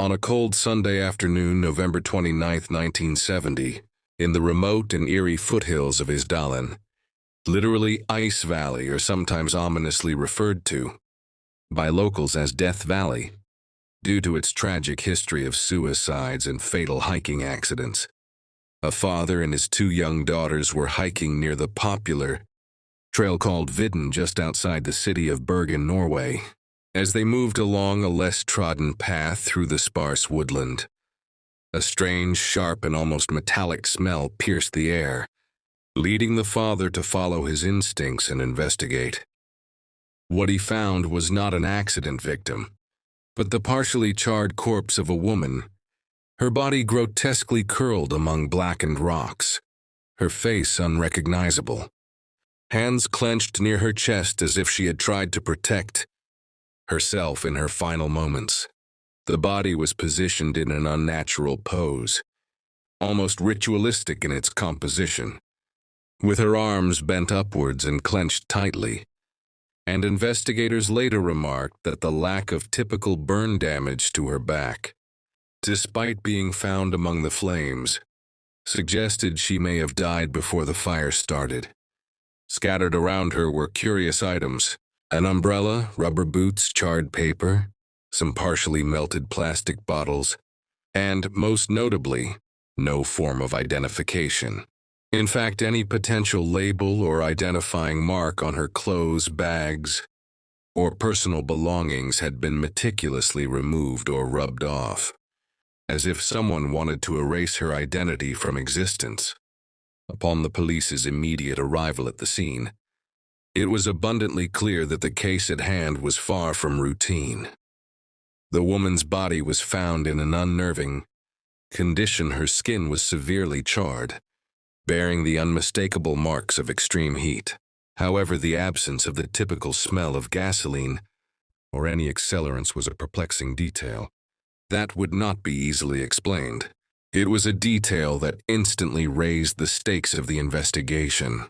On a cold Sunday afternoon, November 29, 1970, in the remote and eerie foothills of Isdal, literally Ice Valley, or sometimes ominously referred to by locals as Death Valley, due to its tragic history of suicides and fatal hiking accidents. A father and his two young daughters were hiking near the popular trail called Vidden just outside the city of Bergen, Norway. As they moved along a less trodden path through the sparse woodland, a strange, sharp, and almost metallic smell pierced the air, leading the father to follow his instincts and investigate. What he found was not an accident victim, but the partially charred corpse of a woman, her body grotesquely curled among blackened rocks, her face unrecognizable, hands clenched near her chest as if she had tried to protect herself in her final moments. The body was positioned in an unnatural pose, almost ritualistic in its composition, with her arms bent upwards and clenched tightly, and investigators later remarked that the lack of typical burn damage to her back, despite being found among the flames, suggested she may have died before the fire started. Scattered around her were curious items: an umbrella, rubber boots, charred paper, some partially melted plastic bottles, and, most notably, no form of identification. In fact, any potential label or identifying mark on her clothes, bags, or personal belongings had been meticulously removed or rubbed off, as if someone wanted to erase her identity from existence. Upon the police's immediate arrival at the scene, it was abundantly clear that the case at hand was far from routine. The woman's body was found in an unnerving condition. Her skin was severely charred, bearing the unmistakable marks of extreme heat. However, the absence of the typical smell of gasoline or any accelerants was a perplexing detail that would not be easily explained. It was a detail that instantly raised the stakes of the investigation.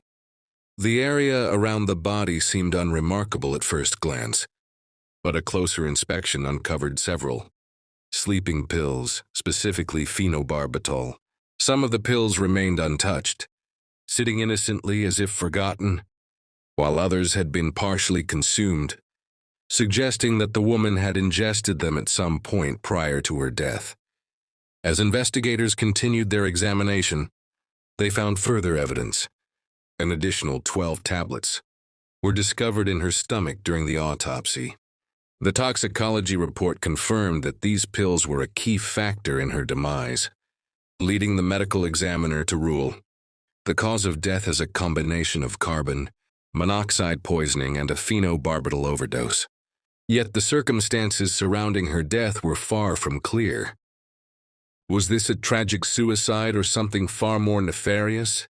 The area around the body seemed unremarkable at first glance, but a closer inspection uncovered several sleeping pills, specifically phenobarbital. Some of the pills remained untouched, sitting innocently as if forgotten, while others had been partially consumed, suggesting that the woman had ingested them at some point prior to her death. As investigators continued their examination, they found further evidence. An additional 12 tablets were discovered in her stomach during the autopsy. The toxicology report confirmed that these pills were a key factor in her demise, leading the medical examiner to rule the cause of death as a combination of carbon monoxide poisoning and a phenobarbital overdose. Yet the circumstances surrounding her death were far from clear. Was this a tragic suicide or something far more nefarious?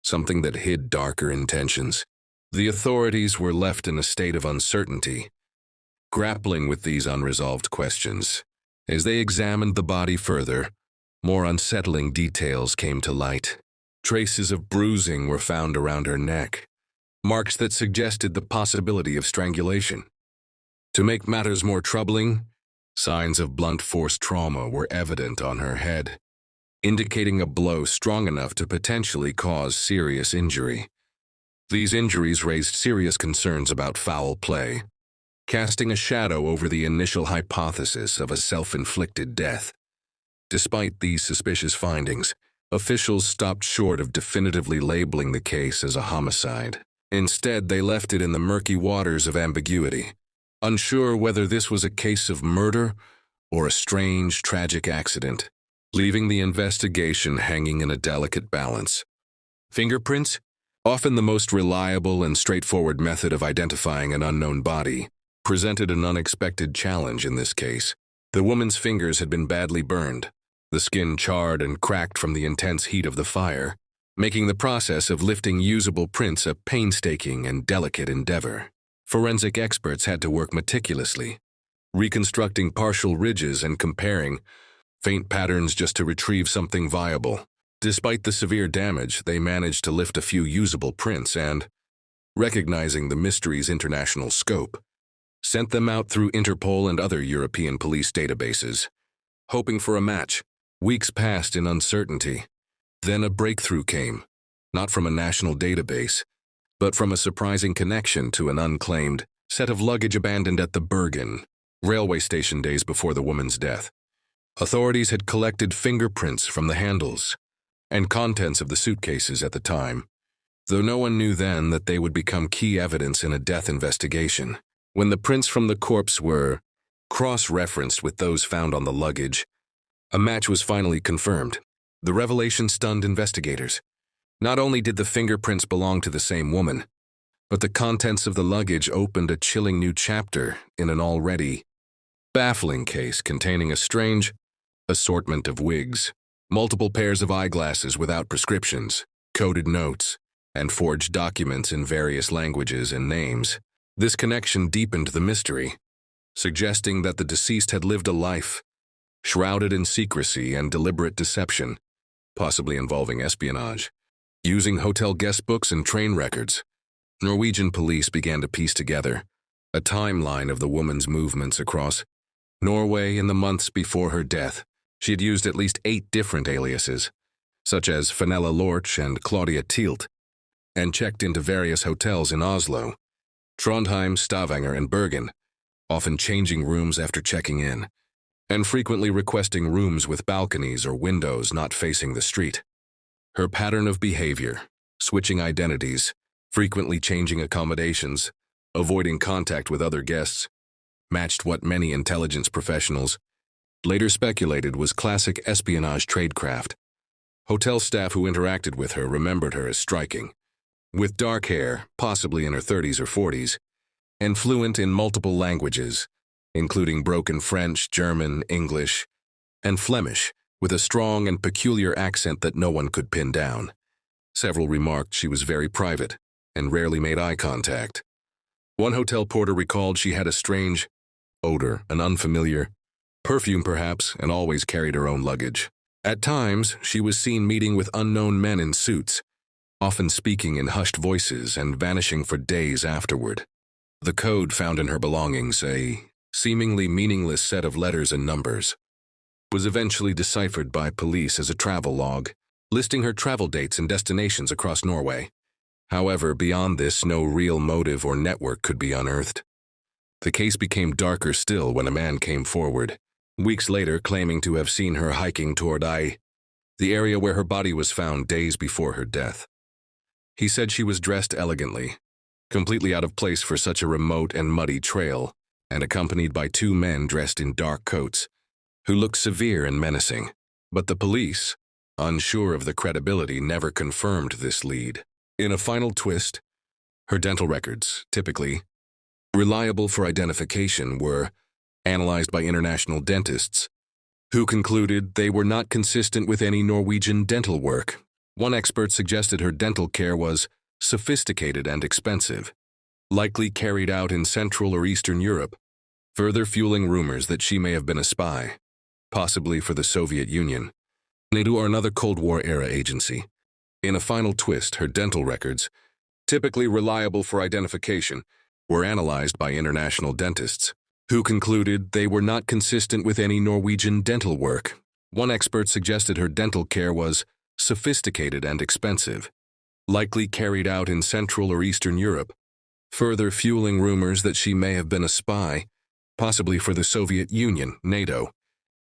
Something that hid darker intentions? The authorities were left in a state of uncertainty, grappling with these unresolved questions. As they examined the body further, more unsettling details came to light. Traces of bruising were found around her neck, marks that suggested the possibility of strangulation. To make matters more troubling, signs of blunt force trauma were evident on her head, indicating a blow strong enough to potentially cause serious injury. These injuries raised serious concerns about foul play, casting a shadow over the initial hypothesis of a self-inflicted death. Despite these suspicious findings, officials stopped short of definitively labeling the case as a homicide. Instead, they left it in the murky waters of ambiguity, unsure whether this was a case of murder or a strange, tragic accident, leaving the investigation hanging in a delicate balance. Fingerprints, often the most reliable and straightforward method of identifying an unknown body, presented an unexpected challenge in this case. The woman's fingers had been badly burned, the skin charred and cracked from the intense heat of the fire, making the process of lifting usable prints a painstaking and delicate endeavor. Forensic experts had to work meticulously, reconstructing partial ridges and comparing faint patterns just to retrieve something viable. Despite the severe damage, they managed to lift a few usable prints and, recognizing the mystery's international scope, sent them out through Interpol and other European police databases. hoping for a match. Weeks passed in uncertainty. Then a breakthrough came, not from a national database, but from a surprising connection to an unclaimed set of luggage abandoned at the Bergen railway station days before the woman's death. Authorities had collected fingerprints from the handles and contents of the suitcases at the time, though no one knew then that they would become key evidence in a death investigation. When the prints from the corpse were cross-referenced with those found on the luggage, a match was finally confirmed. The revelation stunned investigators. Not only did the fingerprints belong to the same woman, but the contents of the luggage opened a chilling new chapter in an already baffling case containing a strange assortment of wigs, multiple pairs of eyeglasses without prescriptions, coded notes, and forged documents in various languages and names. This connection deepened the mystery, suggesting that the deceased had lived a life shrouded in secrecy and deliberate deception, possibly involving espionage. Using hotel guest books and train records, Norwegian police began to piece together a timeline of the woman's movements across Norway in the months before her death. She had used at least 8 different aliases, such as Fenella Lorch and Claudia Tielt, and checked into various hotels in Oslo, Trondheim, Stavanger, and Bergen, often changing rooms after checking in, and frequently requesting rooms with balconies or windows not facing the street. Her pattern of behavior, switching identities, frequently changing accommodations, avoiding contact with other guests, matched what many intelligence professionals later speculated was classic espionage tradecraft. Hotel staff who interacted with her remembered her as striking, with dark hair, possibly in her 30s or 40s, and fluent in multiple languages, including broken French, German, English, and Flemish, with a strong and peculiar accent that no one could pin down. Several remarked she was very private and rarely made eye contact. One hotel porter recalled she had a strange odor, an unfamiliar perfume perhaps, and always carried her own luggage. At times, she was seen meeting with unknown men in suits, often speaking in hushed voices and vanishing for days afterward. The code found in her belongings, a seemingly meaningless set of letters and numbers, was eventually deciphered by police as a travel log, listing her travel dates and destinations across Norway. However, beyond this, no real motive or network could be unearthed. The case became darker still when a man came forward, weeks later claiming to have seen her hiking toward the area where her body was found days before her death. He said she was dressed elegantly, completely out of place for such a remote and muddy trail, and accompanied by 2 men dressed in dark coats, who looked severe and menacing. But the police, unsure of the credibility, never confirmed this lead. In a final twist, her dental records, typically reliable for identification, were analyzed by international dentists, who concluded they were not consistent with any Norwegian dental work. One expert suggested her dental care was sophisticated and expensive, likely carried out in Central or Eastern Europe, further fueling rumors that she may have been a spy, possibly for the Soviet Union, NATO, or another Cold War-era agency. In a final twist, her dental records, typically reliable for identification, were analyzed by international dentists, who concluded they were not consistent with any Norwegian dental work. One expert suggested her dental care was sophisticated and expensive, likely carried out in Central or Eastern Europe, further fueling rumors that she may have been a spy, possibly for the Soviet Union, NATO,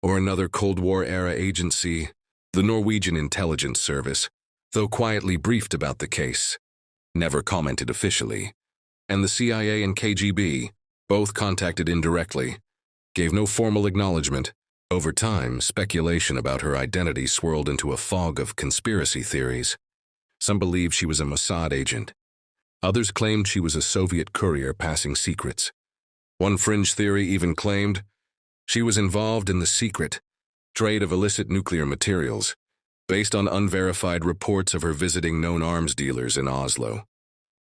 or another Cold War-era agency. The Norwegian intelligence service, though quietly briefed about the case, never commented officially, and the CIA and KGB, both contacted indirectly, gave no formal acknowledgement. Over time, speculation about her identity swirled into a fog of conspiracy theories. Some believed she was a Mossad agent. Others claimed she was a Soviet courier passing secrets. One fringe theory even claimed she was involved in the secret trade of illicit nuclear materials, based on unverified reports of her visiting known arms dealers in Oslo.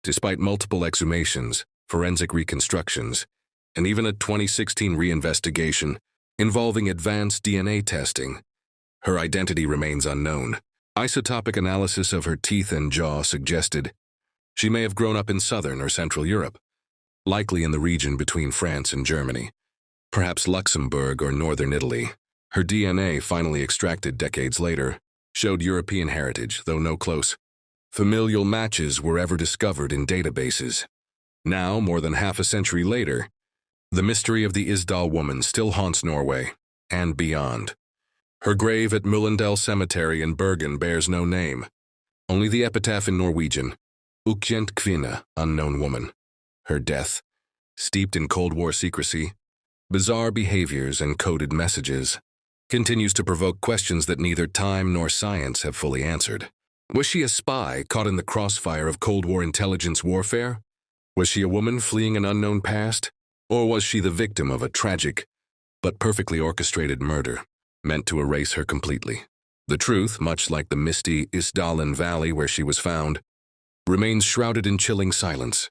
Despite multiple exhumations, forensic reconstructions, and even a 2016 reinvestigation involving advanced DNA testing, her identity remains unknown. Isotopic analysis of her teeth and jaw suggested she may have grown up in southern or central Europe, likely in the region between France and Germany, perhaps Luxembourg or northern Italy. Her DNA, finally extracted decades later, showed European heritage, though no close familial matches were ever discovered in databases. Now, more than half a century later, the mystery of the Isdal Woman still haunts Norway and beyond. Her grave at Mullendal Cemetery in Bergen bears no name, only the epitaph in Norwegian, Ukjent kvinne, unknown woman. Her death, steeped in Cold War secrecy, bizarre behaviors, and coded messages, continues to provoke questions that neither time nor science have fully answered. Was she a spy caught in the crossfire of Cold War intelligence warfare? Was she a woman fleeing an unknown past? Or was she the victim of a tragic but perfectly orchestrated murder meant to erase her completely? The truth, much like the misty Isdalen Valley where she was found, remains shrouded in chilling silence.